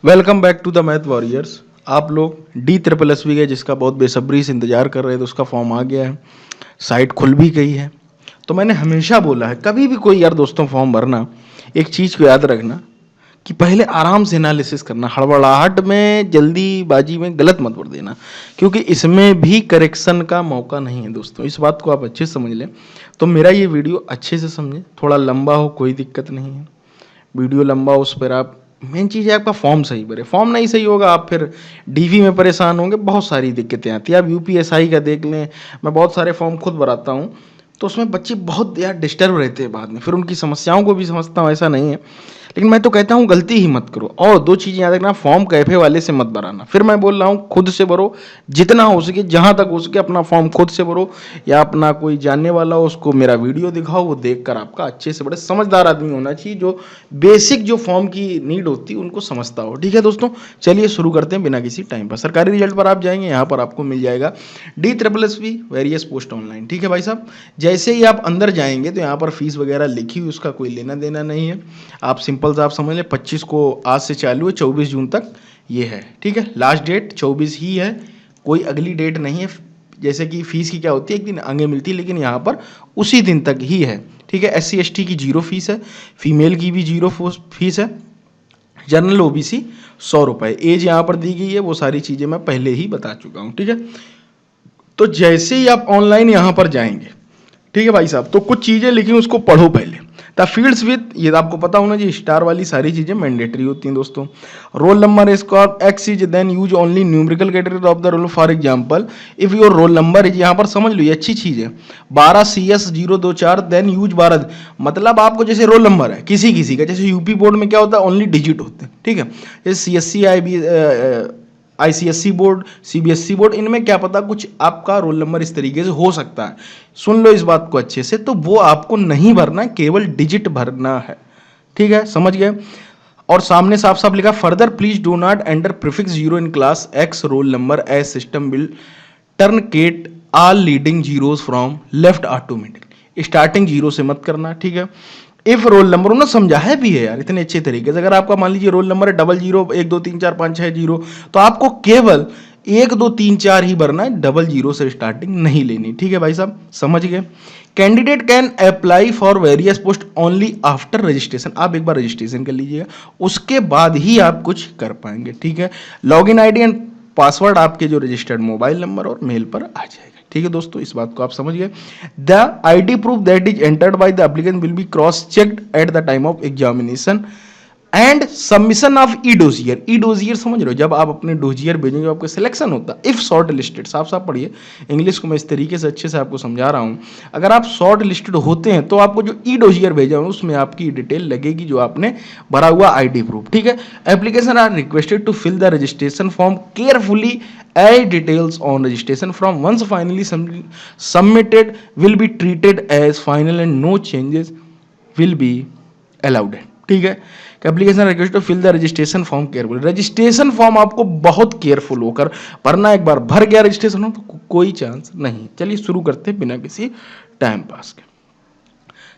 Welcome back to the math warriors. आप लोग D SSSB के जिसका बहुत बेसब्री से इंतजार कर रहे थे उसका फॉर्म आ गया है, साइट खुल भी गई है। तो मैंने हमेशा बोला है कभी भी कोई यार दोस्तों फॉर्म भरना, एक चीज़ को याद रखना कि पहले आराम से एनालिसिस करना, हड़बड़ाहट में जल्दीबाजी में गलत मत भर देना, क्योंकि इसमें भी करेक्शन का मौका नहीं है दोस्तों। इस बात को आप अच्छे से समझ लें। तो मेरा ये वीडियो अच्छे से समझें, थोड़ा लंबा हो कोई दिक्कत नहीं है, वीडियो लंबा उस पर आप मेन चीज़ है आपका फॉर्म सही भरे। फॉर्म नहीं सही होगा आप फिर डीवी में परेशान होंगे, बहुत सारी दिक्कतें आती है। आप यूपीएसआई का देख लें, मैं बहुत सारे फॉर्म खुद भराता हूँ, तो उसमें बच्चे बहुत यार डिस्टर्ब रहते हैं बाद में, फिर उनकी समस्याओं को भी समझता हूँ, ऐसा नहीं है। लेकिन मैं तो कहता हूँ गलती ही मत करो। और दो चीज़ें याद रखना, फॉर्म कैफे वाले से मत भराना। फिर मैं बोल रहा हूँ खुद से भरो, जितना हो सके जहाँ तक हो सके अपना फॉर्म खुद से भरो, या अपना कोई जानने वाला हो उसको मेरा वीडियो दिखाओ, वो देखकर आपका अच्छे से बड़े समझदार आदमी होना चाहिए जो बेसिक जो फॉर्म की नीड होती है उनको समझता हो। ठीक है दोस्तों, चलिए शुरू करते हैं बिना किसी टाइम पर। सरकारी रिजल्ट पर आप जाएंगे, यहाँ पर आपको मिल जाएगा D SSSB various post online. ठीक है भाई साहब, जैसे ही आप अंदर जाएंगे तो यहाँ पर फीस वगैरह लिखी हुई, उसका कोई लेना देना नहीं है। आप सिंपल सा आप समझ लें 25 को आज से चालू है, 24 जून तक ये है। ठीक है, लास्ट डेट 24 ही है, कोई अगली डेट नहीं है। जैसे कि फीस की क्या होती है, एक दिन आगे मिलती है, लेकिन यहाँ पर उसी दिन तक ही है। ठीक है, SC ST की 0 फीस है, फीमेल की भी 0 फीस है, जनरल OBC 100 रुपये। एज यहाँ पर दी गई है, वो सारी चीज़ें मैं पहले ही बता चुका हूँ। ठीक है, तो जैसे ही आप ऑनलाइन यहाँ पर जाएंगे, ठीक है भाई साहब, तो कुछ चीज़ें लिखी उसको पढ़ो पहले। द फील्ड्स विद, ये आपको पता होना जी, स्टार वाली सारी चीज़ें मैंडेटरी होती हैं दोस्तों। Roll number score X is then use only numerical category of the roll. For example if your roll number is, यहाँ पर समझ लो ये अच्छी चीज़ है, 12CS024 देन यूज 12। मतलब आपको जैसे रोल नंबर है किसी किसी का, जैसे यूपी बोर्ड में क्या होता है, ओनली डिजिट होते हैं। ठीक है, जैसे CSC ICSC board, CBSE board, इनमें क्या पता कुछ आपका रोल नंबर इस तरीके से हो सकता है। सुन लो इस बात को अच्छे से, तो वो आपको नहीं भरना है, केवल डिजिट भरना है। ठीक है, समझ गए। और सामने साफ साफ लिखा, further please do not enter prefix 0 in class X roll number as system will truncate all leading zeros from left automatically. Starting 0 से मत करना। ठीक है, इफ रोल नंबर उन्होंने समझाया भी है यार इतने अच्छे तरीके से। अगर आपका मान लीजिए रोल नंबर है 00 1 2 3 4 5 6 0, तो आपको केवल 1 2 3 4 ही भरना है, 00 से स्टार्टिंग नहीं लेनी। ठीक है भाई साहब, समझ गए। Candidate can apply for various post only after registration. आप एक बार रजिस्ट्रेशन कर लीजिएगा, उसके बाद ही आप कुछ कर पाएंगे। ठीक है, लॉगिन ID एंड पासवर्ड आपके जो रजिस्टर्ड मोबाइल नंबर और मेल पर आ जाएगा। ठीक है दोस्तों, इस बात को आप समझ गए। The ID proof that is entered by the applicant will be cross checked at the time of examination and submission of E dossier. E dossier समझ रहे हो, जब आप अपने डोजियर भेजेंगे आपका सिलेक्शन होता है। इफ शॉर्ट लिस्टेड, साफ साफ पढ़िए, इंग्लिश को मैं इस तरीके से अच्छे से आपको समझा रहा हूं। अगर आप शॉर्ट लिस्टेड होते हैं तो आपको जो ई डोजियर भेजा है उसमें आपकी डिटेल लगेगी जो आपने भरा हुआ ID प्रूफ। ठीक है, application are requested to fill the registration form carefully add details on registration form once finally submitted will be treated as final and no changes will be allowed। ठीक है, application request to fill the registration form careful. Registration form आपको बहुत careful होकर भरना। एक बार भर गया registration हो तो कोई चांस नहीं। चलिए शुरू करते हैं बिना किसी टाइम पास के।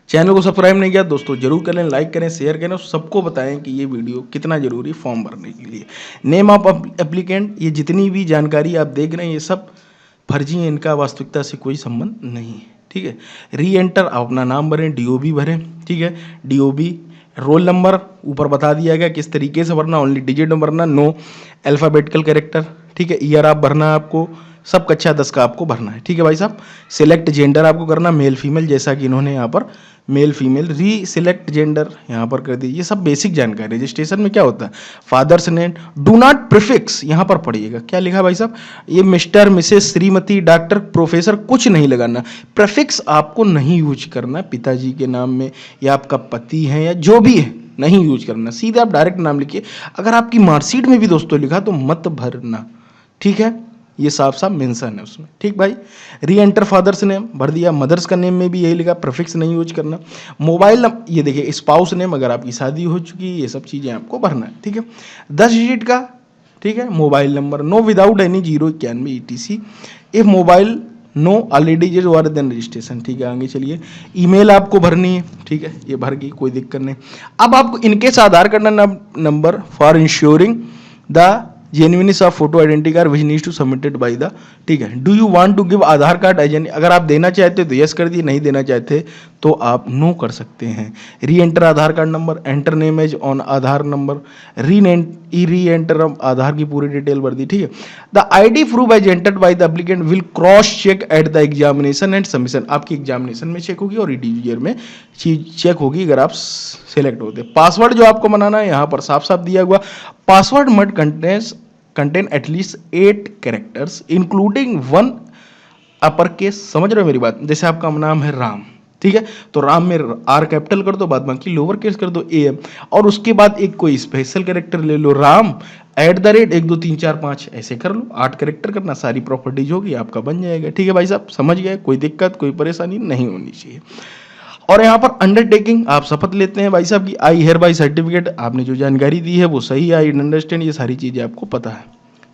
चैनल को सब्सक्राइब नहीं किया दोस्तों जरूर करें, लाइक करें, शेयर करें, सबको बताएं कि ये वीडियो कितना जरूरी फॉर्म भरने के लिए। नेम ऑफ एप्लीकेंट, ये जितनी भी जानकारी आप देख रहे हैं ये सब फर्जी है, इनका वास्तविकता से कोई संबंध नहीं है। ठीक है, री एंटर, आप अपना नाम भरें, DOB भरें। ठीक है, DOB, रोल नंबर ऊपर बता दिया गया किस तरीके से भरना, ओनली डिजिट में भरना, नो अल्फ़ाबेटिकल कैरेक्टर। ठीक है, ईयर आप भरना है आपको, सब कक्षा 10 का आपको भरना है। ठीक है भाई साहब, सिलेक्ट जेंडर आपको करना मेल फीमेल, जैसा कि इन्होंने यहाँ पर मेल फीमेल री सिलेक्ट जेंडर यहाँ पर कर दी। ये सब बेसिक जानकारी। रजिस्ट्रेशन में क्या होता है, father's name, do not prefix, यहाँ पर पढ़िएगा क्या लिखा भाई साहब, ये mister Mrs Shrimati doctor professor कुछ नहीं लगाना। प्रीफिक्स आपको नहीं यूज करना पिताजी के नाम में, या आपका पति है या जो भी है, नहीं यूज करना। सीधे आप डायरेक्ट नाम लिखिए। अगर आपकी मार्कशीट में भी दोस्तों लिखा तो मत भरना। ठीक है, ये साफ साफ मेंशन है उसमें। ठीक भाई, री एंटर फादर्स नेम भर दिया, मदर्स का नेम में भी यही लिखा, प्रीफिक्स नहीं यूज करना। मोबाइल नंबर, ये देखिए स्पाउस नेम, अगर आपकी शादी हो चुकी है, ये सब चीज़ें आपको भरना है। ठीक है, 10 डिजिट का, ठीक है, mobile number, no without any zero can be ETC। If mobile no already जो आर देन रजिस्ट्रेशन, ठीक है। आगे चलिए, ईमेल आपको भरनी है, ठीक है, ये भर गई, कोई दिक्कत नहीं। अब आपको in case Aadhaar card number for ensuring the genuinity of photo identity card which needs to submitted by the, ठीक है। Do you want to give Aadhaar card as an, अगर आप देना चाहते तो यस कर दिए, नहीं देना चाहते तो आप नो कर सकते हैं। Re-enter Aadhaar card number, enter name as on Aadhaar number, re-enter Aadhaar की पूरी डिटेल भर दी, ठीक है। The ID proof as entered by the applicant will cross check at the examination and submission, आपकी एग्जामिनेशन में चेक होगी और इंटीरियर में चेक होगी अगर आप सिलेक्ट होते। पासवर्ड जो आपको बनाना है यहाँ पर साफ साफ दिया हुआ, password must contain at least 8 characters including 1 upper case, समझ रहे हो मेरी बात। जैसे आपका नाम है राम, ठीक है, तो राम में आर कैपिटल कर दो, बाद बाकी लोअर केस कर दो AM, और उसके बाद एक कोई स्पेशल कैरेक्टर ले लो, राम @ 1 2 3 4 5 ऐसे कर लो, 8 कैरेक्टर करना, सारी प्रॉपर्टीज होगी, आपका बन जाएगा, ठीक है भाई साहब, समझ गए। कोई दिक्कत कोई परेशानी नहीं होनी चाहिए। और यहाँ पर अंडरटेकिंग, आप शपथ लेते हैं भाई साहब की, आई हियर बाय सर्टिफिकेट, आपने जो जानकारी दी है वो सही है, आई अंडरस्टैंड, ये सारी चीज़ें आपको पता है,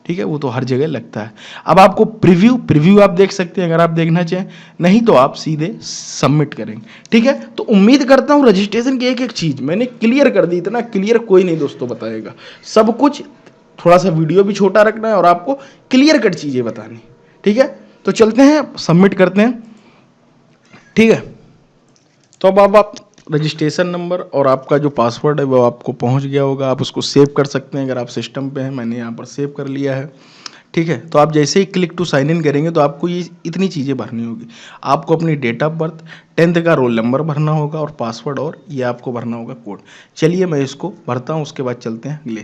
ठीक है, वो तो हर जगह लगता है। अब आपको प्रीव्यू आप देख सकते हैं अगर आप देखना चाहें, नहीं तो आप सीधे सबमिट करेंगे, ठीक है। तो उम्मीद करता हूँ रजिस्ट्रेशन की एक एक चीज़ मैंने क्लियर कर दी, इतना क्लियर कोई नहीं दोस्तों बताएगा, सब कुछ, थोड़ा सा वीडियो भी छोटा रखना है और आपको क्लियर कट चीज़ें बतानी, ठीक है। तो चलते हैं सबमिट करते हैं, ठीक है। तो अब आप रजिस्ट्रेशन नंबर और आपका जो पासवर्ड है वो आपको पहुंच गया होगा, आप उसको सेव कर सकते हैं अगर आप सिस्टम पे हैं, मैंने यहाँ पर सेव कर लिया है, ठीक है। तो आप जैसे ही क्लिक टू साइन इन करेंगे तो आपको ये इतनी चीज़ें भरनी होगी, आपको अपनी डेट ऑफ बर्थ, 10th का रोल नंबर भरना होगा और पासवर्ड, और ये आपको भरना होगा कोड। चलिए मैं इसको भरता हूँ, उसके बाद चलते हैं अगले।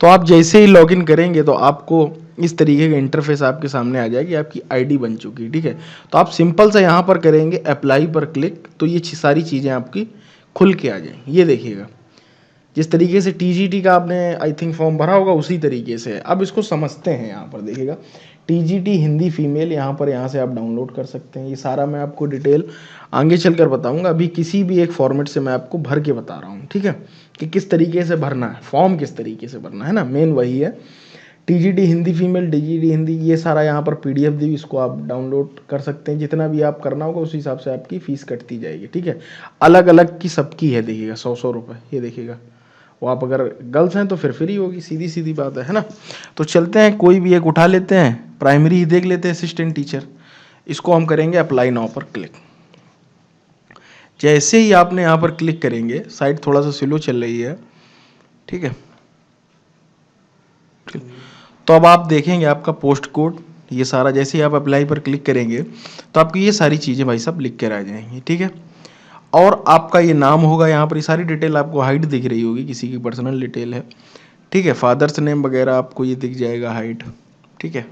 तो आप जैसे ही लॉगिन करेंगे तो आपको इस तरीके का इंटरफेस आपके सामने आ जाएगी, आपकी आईडी बन चुकी है, ठीक है। तो आप सिंपल सा यहाँ पर करेंगे अप्लाई पर क्लिक, तो ये सारी चीज़ें आपकी खुल के आ जाएंगी, ये देखिएगा। जिस तरीके से TGT का आपने आई थिंक फॉर्म भरा होगा उसी तरीके से। अब इसको समझते हैं, यहाँ पर देखिएगा TGT हिंदी फीमेल, यहाँ से आप डाउनलोड कर सकते हैं। ये सारा मैं आपको डिटेल आगे चलकर बताऊंगा, अभी किसी भी एक फॉर्मेट से मैं आपको भर के बता रहा हूँ, ठीक है, कि किस तरीके से भरना है, फॉर्म किस तरीके से भरना है ना, मेन वही है। TGT Hindi female, DGT Hindi, ये सारा यहाँ पर PDF दी, इसको आप डाउनलोड कर सकते हैं। जितना भी आप करना होगा उस हिसाब से आपकी फ़ीस कटती जाएगी, ठीक है। अलग अलग की सबकी है, देखिएगा 100 रुपये, ये देखिएगा। वो आप अगर गर्ल्स हैं तो फिर फ्री होगी, सीधी सीधी बात है ना। तो चलते हैं, कोई भी एक उठा लेते हैं, प्राइमरी ही देख लेते हैं, असिस्टेंट टीचर। इसको हम करेंगे अप्लाई नाउ पर क्लिक। जैसे ही आपने यहाँ पर क्लिक करेंगे, साइट थोड़ा सा स्लो चल रही है, ठीक है। तो अब आप देखेंगे आपका पोस्ट कोड, ये सारा, जैसे ही आप अप्लाई पर क्लिक करेंगे तो आपकी ये सारी चीज़ें भाई साहब लिख कर आ जाएंगी, ठीक है। और आपका ये नाम होगा, यहाँ पर ये सारी डिटेल आपको हाइट दिख रही होगी, किसी की पर्सनल डिटेल है, ठीक है। फादर्स नेम वगैरह आपको ये दिख जाएगा, हाइट, ठीक है।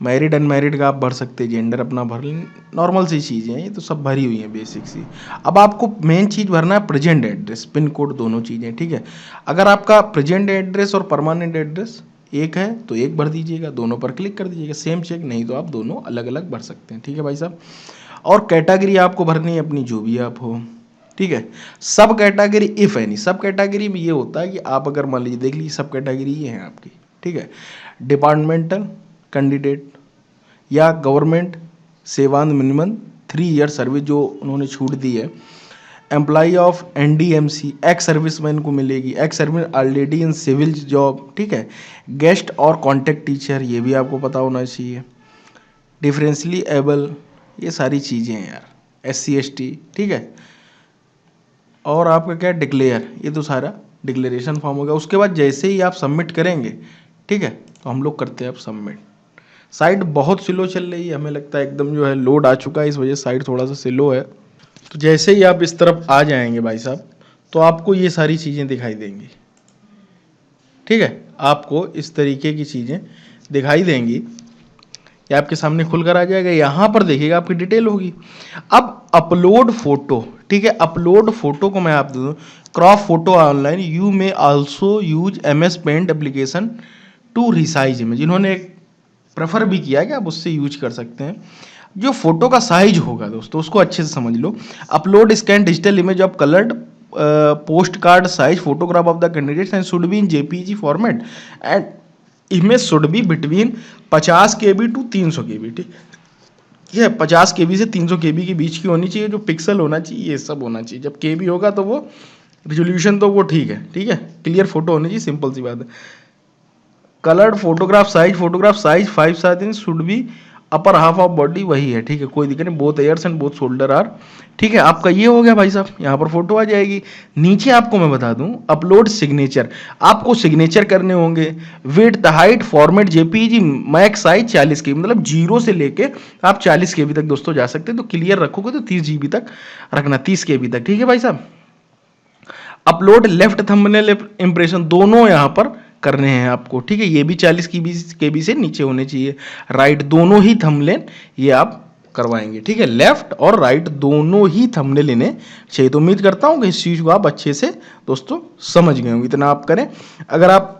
मैरिड अनमैरिड का आप भर सकते हैं, जेंडर अपना भर लें, नॉर्मल सी चीज़ें हैं, ये तो सब भरी हुई हैं बेसिक सी। अब आपको मेन चीज़ भरना है प्रेजेंट एड्रेस, पिन कोड, दोनों चीज़ें, ठीक है। अगर आपका प्रेजेंट एड्रेस और परमानेंट एड्रेस एक है तो एक भर दीजिएगा, दोनों पर क्लिक कर दीजिएगा, सेम चेक, नहीं तो आप दोनों अलग अलग भर सकते हैं, ठीक है भाई साहब। और कैटेगरी आपको भरनी है अपनी, जो भी आप हो, ठीक है। सब कैटेगरी इफ़ एनी, सब कैटेगरी में ये होता है कि आप अगर मान लीजिए देख लीजिए सब कैटेगरी ये है आपकी, ठीक है। डिपार्टमेंटल कैंडिडेट या गवर्नमेंट सेवांत मिनिमम 3 ईयर सर्विस जो उन्होंने छूट दी है, employee of NDMC, ex serviceman को मिलेगी, ex service already in civil job, ठीक है। गेस्ट और कॉन्टेक्ट टीचर, ये भी आपको पता होना चाहिए। डिफरेंशली एबल, ये सारी चीज़ें हैं यार, SC ST, ठीक है। और आपका क्या डिक्लेयर, ये तो सारा डिक्लेरेशन फॉर्म हो गया। उसके बाद जैसे ही आप सबमिट करेंगे, ठीक है, तो हम लोग करते हैं अब सबमिट। साइट बहुत स्लो चल रही है, हमें लगता है एकदम जो है लोड आ चुका है, इस वजह से साइट थोड़ा सा स्लो है। तो जैसे ही आप इस तरफ आ जाएंगे भाई साहब, तो आपको ये सारी चीज़ें दिखाई देंगी, ठीक है। आपको इस तरीके की चीज़ें दिखाई देंगी, ये आपके सामने खुलकर आ जाएगा। यहाँ पर देखिएगा आपकी डिटेल होगी। अब अपलोड फोटो, ठीक है, अपलोड फोटो को मैं आप दे दूँ, crop photo online, you may also use MS paint application to resize image, इन्होंने प्रेफर भी किया कि आप उससे यूज कर सकते हैं। जो फोटो का साइज होगा दोस्तों उसको अच्छे से समझ लो। Upload scan digital image of coloured post card size photograph of the candidates and should be in JPG format and image should be between 50 KB to 300 KB, ठीक। ये 50 केबी से 300 केबी के बीच की होनी चाहिए, जो पिक्सल होना चाहिए ये सब होना चाहिए। जब केबी होगा तो वो रिजोल्यूशन तो वो ठीक है, क्लियर फोटो होनी चाहिए, सिंपल सी बात है। Coloured photograph size 5/7 inch should be upper half of body, वही है, ठीक है, कोई दिक्कत नहीं। Both ears and both shoulder are, ठीक है। आपका ये हो गया भाई साहब, यहाँ पर फोटो आ जाएगी। नीचे आपको मैं बता दूं, अपलोड सिग्नेचर, आपको सिग्नेचर करने होंगे। Width height format JPG, max size 40 के, मतलब 0 से लेके आप 40 केबी तक दोस्तों जा सकते हैं। तो क्लियर रखोगे तो 30 जीबी तक रखना, 30 केबी तक, ठीक है भाई साहब। अपलोड लेफ्ट थंबनेल इंप्रेशन, दोनों यहां पर करने हैं आपको, ठीक है। ये भी 40 केबी से नीचे होने चाहिए। राइट दोनों ही थंबनेल ये आप करवाएंगे, ठीक है। लेफ्ट और राइट दोनों ही थंबनेल इन्हें चाहिए। तो उम्मीद करता हूं कि इस चीज को आप अच्छे से दोस्तों समझ गए होंगे। इतना आप करें। अगर आप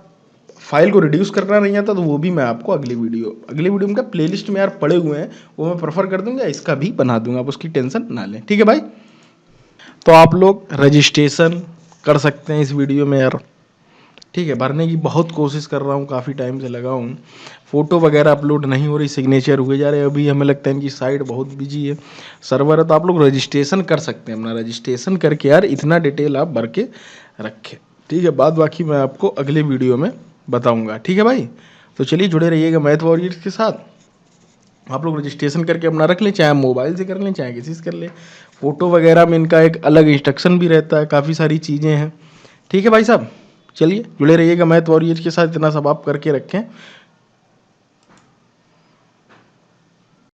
फाइल को रिड्यूस करना नहीं आता तो वो भी मैं आपको अगली वीडियो में का प्लेलिस्ट में यार पड़े हुए हैं, वो मैं प्रेफर कर दूंगा, इसका भी बना दूंगा, आप उसकी टेंशन ना लें, ठीक है भाई। तो आप लोग रजिस्ट्रेशन कर सकते हैं इस वीडियो में यार, ठीक है। भरने की बहुत कोशिश कर रहा हूँ, काफ़ी टाइम से लगा हूँ, फ़ोटो वगैरह अपलोड नहीं हो रही, सिग्नेचर हुए जा रहे हैं। अभी हमें लगता है इनकी साइट बहुत बिजी है, सर्वर है। तो आप लोग रजिस्ट्रेशन कर सकते हैं, अपना रजिस्ट्रेशन करके यार इतना डिटेल आप भर के रखें, ठीक है। बाद बाकी मैं आपको अगले वीडियो में बताऊँगा, ठीक है भाई। तो चलिए जुड़े रहिएगा मैथ वॉरियर्स के साथ। आप लोग रजिस्ट्रेशन करके अपना रख लें, चाहे मोबाइल से कर लें, चाहे किसी से कर लें। फ़ोटो वगैरह में इनका एक अलग इंस्ट्रक्शन भी रहता है, काफ़ी सारी चीज़ें हैं, ठीक है भाई साहब। चलिए जुड़े रहिएगा मैथ वॉरियर्स के साथ, इतना सब आप करके रखें।